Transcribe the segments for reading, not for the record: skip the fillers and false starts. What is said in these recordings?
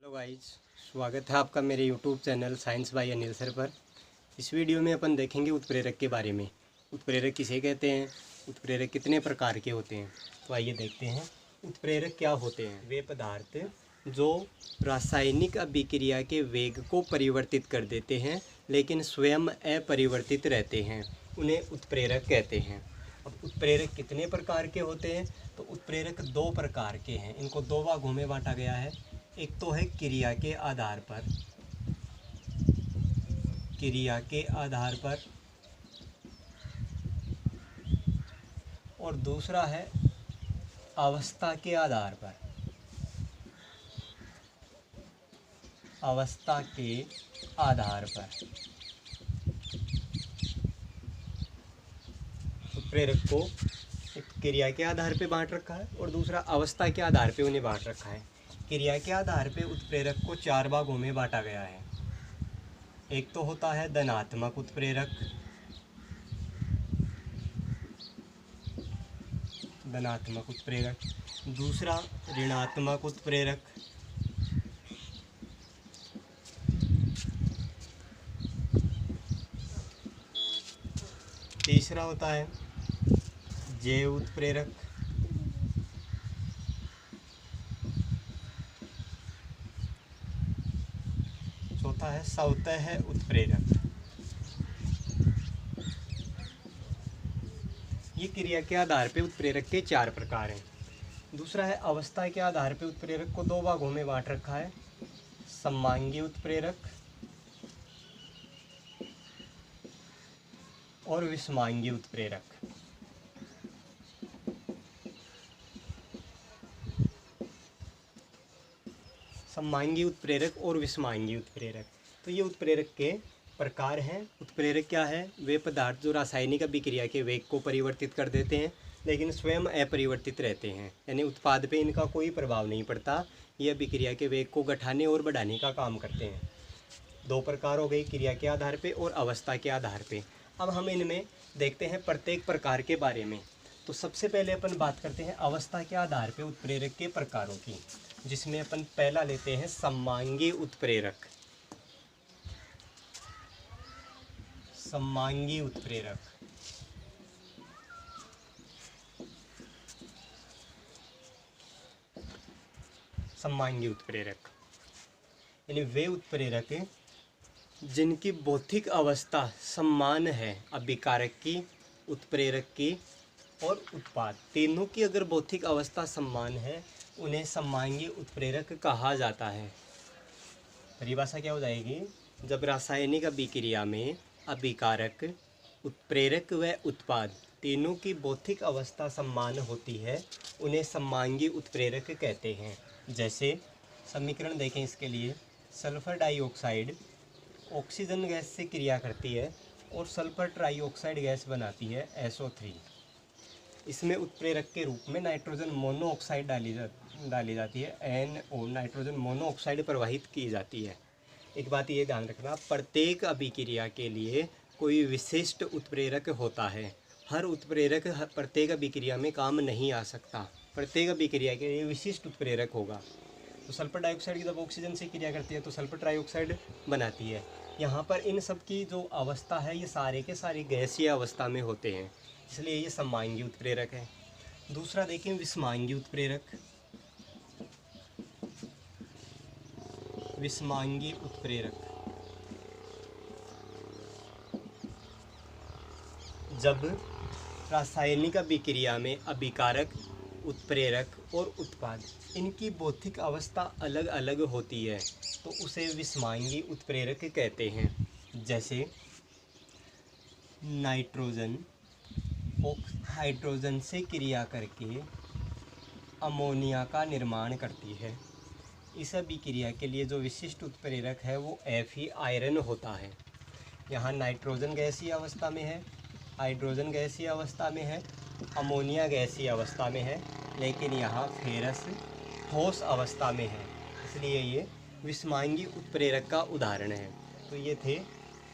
Hello guys, स्वागत है आपका मेरे YouTube channel science by Anil sir पर। इस वीडियो में अपन देखेंगे उत्प्रेरक के बारे में। उत्प्रेरक किसे कहते हैं, उत्प्रेरक कितने प्रकार के होते हैं। तो आइए देखते हैं उत्प्रेरक क्या होते हैं। वे पदार्थ जो रासायनिक अभिक्रिया के वेग को परिवर्तित कर देते हैं लेकिन स्वयं अपरिवर्तित रहते हैं, उन्हें उत्प्रेरक कहते हैं। अब उत्प्रेरक कितने प्रकार के होते हैं, तो उत्प्रेरक दो प्रकार के हैं। इनको दो भागों में बांटा गया है। एक तो है क्रिया के आधार पर, क्रिया के आधार पर, और दूसरा है अवस्था के आधार पर, अवस्था के आधार पर। उत्प्रेरक को एक क्रिया के आधार पे बांट रखा है और दूसरा अवस्था के आधार पे उन्हें बांट रखा है। क्रिया के आधार पे उत्प्रेरक को चार भागों में बांटा गया है। एक तो होता है धनात्मक उत्प्रेरक, धनात्मक उत्प्रेरक। दूसरा ऋणात्मक उत्प्रेरक, तीसरा होता है जैव उत्प्रेरक, चौथा है स्वतः उत्प्रेरक। ये क्रिया के आधार पे उत्प्रेरक के चार प्रकार हैं। दूसरा है अवस्था के आधार पे उत्प्रेरक को दो भागों में बांट रखा है, समांगी उत्प्रेरक और विषमांगी उत्प्रेरक। समांगी उत्प्रेरक और विषमांगी उत्प्रेरक, तो ये उत्प्रेरक के प्रकार हैं। उत्प्रेरक क्या है, वे पदार्थ जो रासायनिक अभिक्रिया के वेग को परिवर्तित कर देते हैं लेकिन स्वयं अपरिवर्तित रहते हैं, यानी उत्पाद पे इनका कोई प्रभाव नहीं पड़ता। ये अभिक्रिया के वेग को घटाने और बढ़ाने का काम करते हैं। दो प्रकार हो गई, क्रिया के आधार पे और अवस्था के आधार पे। अब हम इनमें देखते हैं प्रत्येक प्रकार के बारे में। तो सबसे पहले अपन बात करते हैं अवस्था के आधार पे उत्प्रेरक के प्रकारों की, जिसमें अपन पहला लेते हैं समांगी उत्प्रेरक। समांगी उत्प्रेरक, समांगी उत्प्रेरक यानी वे उत्प्रेरक जिनकी भौतिक अवस्था समान है अभिकारक की, उत्प्रेरक की और उत्पाद, तीनों की अगर भौतिक अवस्था समान है उन्हें समांगी उत्प्रेरक कहा जाता है। परिभाषा क्या हो जाएगी, जब रासायनिक अभिक्रिया में अभिकारक, उत्प्रेरक व उत्पाद तीनों की भौतिक अवस्था समान होती है उन्हें समांगी उत्प्रेरक कहते हैं। जैसे समीकरण देखें इसके लिए, सल्फर डाइऑक्साइड ऑक्सीजन गैस से क्रिया करती है और सल्फर ट्राइऑक्साइड गैस बनाती है SO3। इसमें उत्प्रेरक के रूप में नाइट्रोजन मोनोऑक्साइड डाली जाती है, NO, नाइट्रोजन मोनोऑक्साइड प्रवाहित की जाती है। एक बात ये ध्यान रखना, प्रत्येक अभिक्रिया के लिए कोई विशिष्ट उत्प्रेरक होता है। हर उत्प्रेरक प्रत्येक अभिक्रिया में काम नहीं आ सकता, प्रत्येक अभिक्रिया के लिए विशिष्ट उत्प्रेरक होगा। तो सल्फर डाइऑक्साइड की जब ऑक्सीजन से क्रिया करती है तो सल्फर ट्राइऑक्साइड बनाती है। यहाँ पर इन सब की जो अवस्था है ये सारे के सारे गैसीय अवस्था में होते हैं, इसलिए ये समांगी उत्प्रेरक है। दूसरा देखें विषमांगी उत्प्रेरक। विषमांगी उत्प्रेरक, जब रासायनिक अभिक्रिया में अभिकारक, उत्प्रेरक और उत्पाद इनकी भौतिक अवस्था अलग अलग होती है तो उसे विषमांगी उत्प्रेरक कहते हैं। जैसे नाइट्रोजन हाइड्रोजन से क्रिया करके अमोनिया का निर्माण करती है। इस अभिक्रिया के लिए जो विशिष्ट उत्प्रेरक है वो Fe आयरन होता है। यहाँ नाइट्रोजन गैसीय अवस्था में है, हाइड्रोजन गैसीय अवस्था में है, अमोनिया गैसीय अवस्था में है, लेकिन यहाँ फेरस ठोस अवस्था में है, इसलिए ये विषमांगी उत्प्रेरक का उदाहरण है। तो ये थे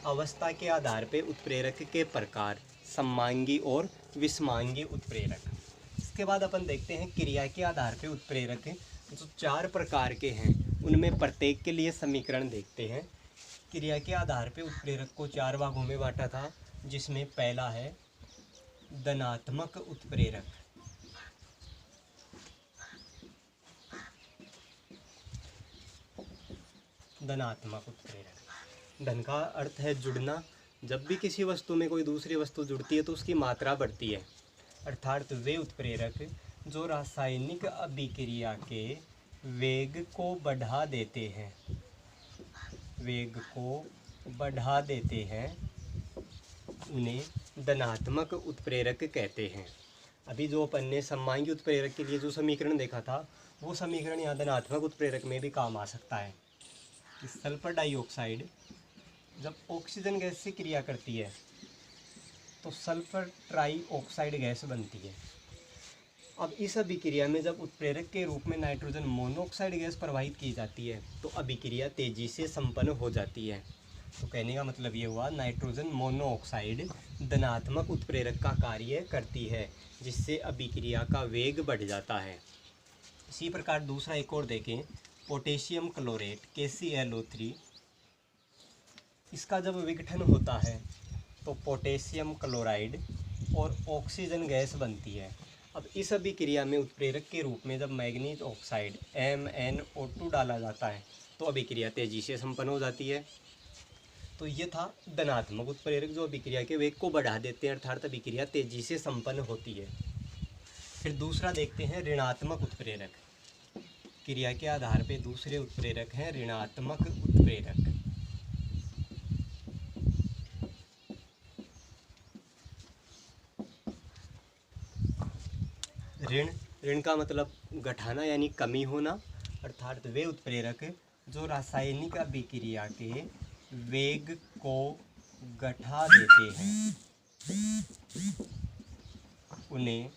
अवस्था के आधार पे उत्प्रेरक के प्रकार, समांगी और विषमांगी उत्प्रेरक। इसके बाद अपन देखते हैं क्रिया के आधार पे उत्प्रेरक जो चार प्रकार के हैं उनमें प्रत्येक के लिए समीकरण देखते हैं। क्रिया के आधार पे उत्प्रेरक को 4 भागों में बांटा था, जिसमें पहला है धनात्मक उत्प्रेरक। धनात्मक उत्प्रेरक, धन का अर्थ है जुड़ना। जब भी किसी वस्तु में कोई दूसरी वस्तु जुड़ती है तो उसकी मात्रा बढ़ती है, अर्थात वे उत्प्रेरक जो रासायनिक अभिक्रिया के वेग को बढ़ा देते हैं, वेग को बढ़ा देते हैं, उन्हें धनात्मक उत्प्रेरक कहते हैं। अभी जो अपन ने सममांगी उत्प्रेरक के लिए जो समीकरण देखा था, वो समीकरण यहाँ धनात्मक उत्प्रेरक में भी काम आ सकता है कि सल्फर डाइऑक्साइड जब ऑक्सीजन गैस से क्रिया करती है तो सल्फर ट्राइऑक्साइड गैस बनती है। अब इस अभिक्रिया में जब उत्प्रेरक के रूप में नाइट्रोजन मोनोऑक्साइड गैस प्रवाहित की जाती है तो अभिक्रिया तेजी से संपन्न हो जाती है। तो कहने का मतलब ये हुआ, नाइट्रोजन मोनोऑक्साइड धनात्मक उत्प्रेरक का कार्य करती है, जिससे अभिक्रिया का वेग बढ़ जाता है। इसी प्रकार दूसरा एक और देखें, पोटेशियम क्लोरेट KClO3, इसका जब विघटन होता है तो पोटेशियम क्लोराइड और ऑक्सीजन गैस बनती है। अब इस अभिक्रिया में उत्प्रेरक के रूप में जब मैग्नीज ऑक्साइड MnO2 डाला जाता है तो अभिक्रिया तेजी से संपन्न हो जाती है। तो ये था धनात्मक उत्प्रेरक जो अभिक्रिया के वेग को बढ़ा देते हैं, अर्थात अभिक्रिया तेजी से संपन्न होती है। फिर दूसरा देखते हैं ऋणात्मक उत्प्रेरक। क्रिया के आधार पे दूसरे उत्प्रेरक हैं ऋणात्मक उत्प्रेरक। ऋण का मतलब घटाना यानी कमी होना, अर्थात वे उत्प्रेरक जो रासायनिक अभिक्रिया के वेग को घटा देते हैं, उन्हें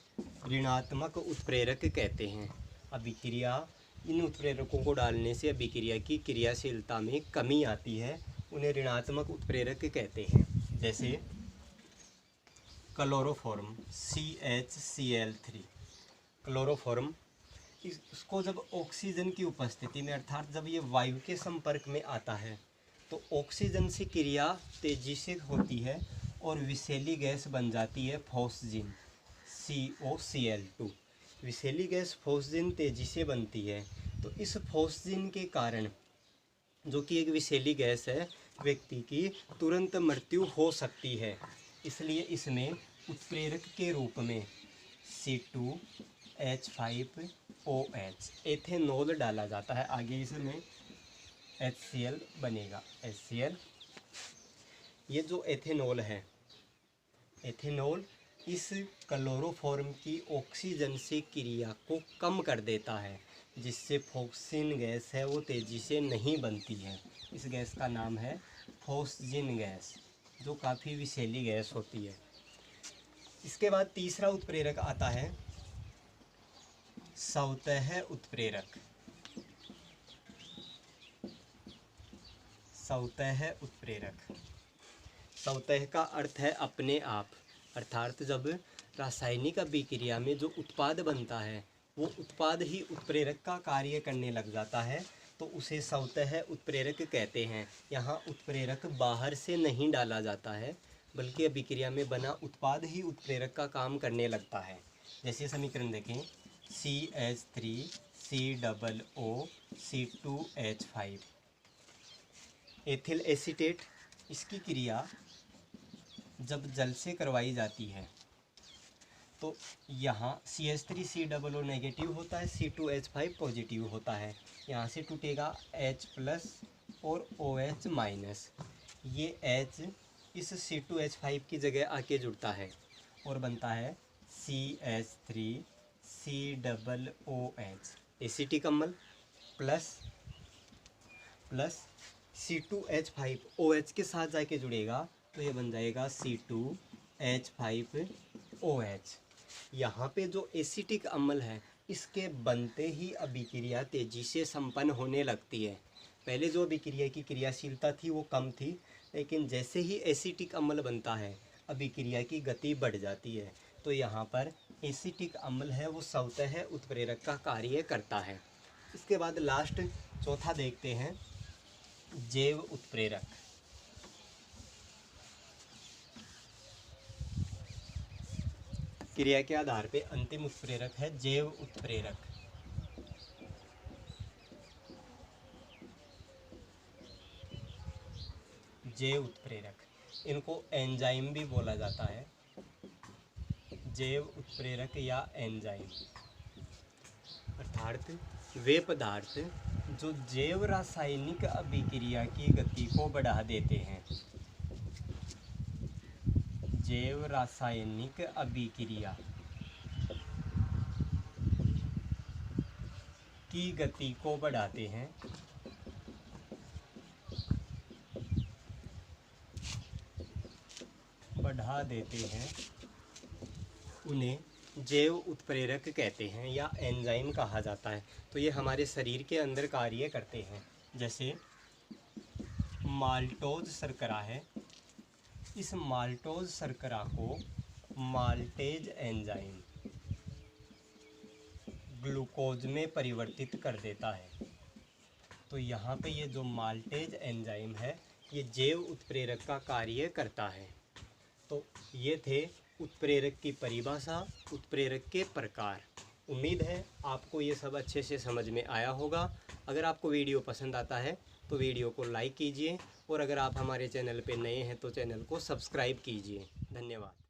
ऋणात्मक उत्प्रेरक कहते हैं। अभिक्रिया, इन उत्प्रेरकों को डालने से अभिक्रिया की क्रियाशीलता में कमी आती है, उन्हें ऋणात्मक उत्प्रेरक कहते हैं। जैसे क्लोरोफॉर्म CHCl3, क्लोरोफॉर्म इसको जब ऑक्सीजन की उपस्थिति में, अर्थात जब ये वायु के संपर्क में आता है तो ऑक्सीजन से क्रिया तेजी से होती है और विषैली गैस बन जाती है फॉस्जीन COCl2। विषैली गैस फॉस्जीन तेजी से बनती है, तो इस फॉस्जीन के कारण, जो कि एक विषैली गैस है, व्यक्ति की तुरंत मृत्यु हो सकती है। इसलिए इसमें उत्प्रेरक के रूप में C2H5OH एथेनॉल डाला जाता है। आगे इसमें HCl बनेगा, HCl। ये जो एथेनॉल है, एथेनॉल इस क्लोरोफॉर्म की ऑक्सीजन से क्रिया को कम कर देता है, जिससे फॉस्जीन गैस है वो तेज़ी से नहीं बनती है। इस गैस का नाम है फॉस्जीन गैस, जो काफ़ी विषैली गैस होती है। इसके बाद तीसरा उत्प्रेरक आता है सवतः उत्प्रेरक। सवतः उत्प्रेरक, सवतः का अर्थ है अपने आप, अर्थात जब रासायनिक अभिक्रिया में जो उत्पाद बनता है वो उत्पाद ही उत्प्रेरक का कार्य करने लग जाता है, तो उसे सवतः उत्प्रेरक कहते हैं। यहाँ उत्प्रेरक बाहर से नहीं डाला जाता है, बल्कि अभिक्रिया में बना उत्पाद ही उत्प्रेरक का काम करने लगता है। जैसे समीकरण देखें, CH3COO C2H5 एथिल एसीटेट, इसकी क्रिया जब जल से करवाई जाती है तो यहाँ CH3COO नेगेटिव होता है, C2H5 पॉजिटिव होता है। यहाँ से टूटेगा H+ और OH माइनस। ये H इस C2H5 की जगह आके जुड़ता है और बनता है CH3COOH एसिटिक अम्ल प्लस C2H5OH के साथ जाके जुड़ेगा तो ये बन जाएगा C2H5OH। यहाँ पे जो एसिटिक अम्ल है, इसके बनते ही अभिक्रिया तेजी से संपन्न होने लगती है। पहले जो अभिक्रिया की क्रियाशीलता थी वो कम थी, लेकिन जैसे ही एसिटिक अम्ल बनता है अभिक्रिया की गति बढ़ जाती है। तो यहाँ पर एसिटिक अम्ल है वो स्वतः उत्प्रेरक का कार्य करता है। इसके बाद लास्ट चौथा देखते हैं जैव उत्प्रेरक। क्रिया के आधार पे अंतिम उत्प्रेरक है जैव उत्प्रेरक। जैव उत्प्रेरक, इनको एंजाइम भी बोला जाता है, जैव उत्प्रेरक या एंजाइम। अर्थात वे पदार्थ जो जैव रासायनिक अभिक्रिया की गति को बढ़ा देते हैं। जैव रासायनिक अभिक्रिया की गति को बढ़ाते हैं, बढ़ा देते हैं, उन्हें जैव उत्प्रेरक कहते हैं या एंजाइम कहा जाता है। तो ये हमारे शरीर के अंदर कार्य करते हैं। जैसे माल्टोज शर्करा है, इस माल्टोज शर्करा को माल्टेज एंजाइम ग्लूकोज में परिवर्तित कर देता है। तो यहाँ पे ये जो माल्टेज एंजाइम है ये जैव उत्प्रेरक का कार्य करता है। तो ये थे उत्प्रेरक की परिभाषा, उत्प्रेरक के प्रकार। उम्मीद है आपको ये सब अच्छे से समझ में आया होगा। अगर आपको वीडियो पसंद आता है तो वीडियो को लाइक कीजिए और अगर आप हमारे चैनल पे नए हैं तो चैनल को सब्सक्राइब कीजिए। धन्यवाद।